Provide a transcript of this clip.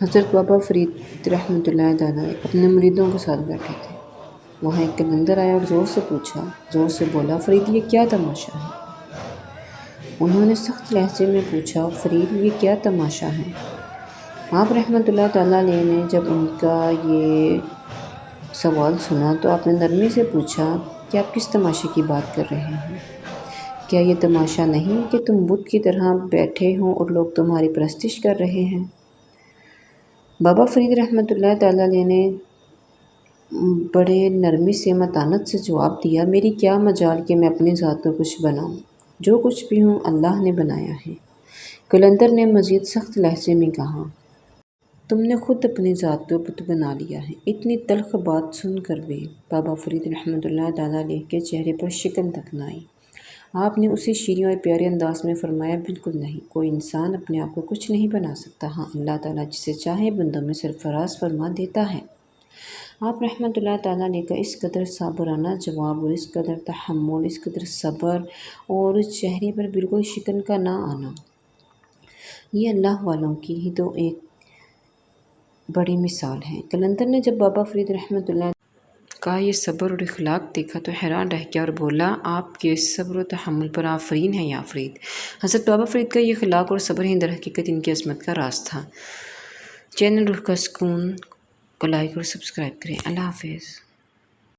حضرت بابا فرید رحمۃ اللہ تعالیٰ اپنے مریدوں کے ساتھ بیٹھے تھے۔ وہاں ایک قلندر آیا اور زور سے بولا، فرید یہ کیا تماشا ہے؟ انہوں نے سخت لہجے میں پوچھا، فرید یہ کیا تماشا ہے؟ آپ رحمۃ اللہ تعالیٰ علیہ نے جب ان کا یہ سوال سنا تو آپ نے نرمی سے پوچھا کہ آپ کس تماشے کی بات کر رہے ہیں؟ کیا یہ تماشا نہیں کہ تم بت کی طرح بیٹھے ہو اور لوگ تمہاری پرستش کر رہے ہیں؟ بابا فرید رحمۃ اللہ تعالیٰ علیہ نے بڑے نرمی سے متانت سے جواب دیا، میری کیا مجال کہ میں اپنی ذات میں کچھ بناؤں، جو کچھ بھی ہوں اللہ نے بنایا ہے۔ قلندر نے مزید سخت لہجے میں کہا، تم نے خود اپنی ذات کو بت بنا لیا ہے۔ اتنی تلخ بات سن کر بھی بابا فرید رحمۃ اللہ تعالیٰ علیہ کے چہرے پر شکن تک نہ آئی۔ آپ نے اسی شیریں اور پیارے انداز میں فرمایا، بالکل نہیں، کوئی انسان اپنے آپ کو کچھ نہیں بنا سکتا، ہاں اللہ تعالیٰ جسے چاہے بندوں میں سرفراز فرما دیتا ہے۔ آپ رحمۃ اللہ تعالیٰ علیہ کا اس قدر صابرانہ جواب اور اس قدر تحمل، اس قدر صبر اور چہرے پر بالکل شکن کا نہ آنا، یہ اللہ والوں کی ہی تو ایک بڑی مثال ہے۔ قلندر نے جب بابا فرید رحمۃ اللہ کا یہ صبر اور اخلاق دیکھا تو حیران رہ گیا اور بولا، آپ کے صبر و تحمل پر آفرین ہے یا فرید۔ حضرت بابا فرید کا یہ اخلاق اور صبر ہی در حقیقت ان کی عظمت کا راز تھا۔ چینل روح کا سکون کو لائک اور سبسکرائب کریں۔ اللہ حافظ۔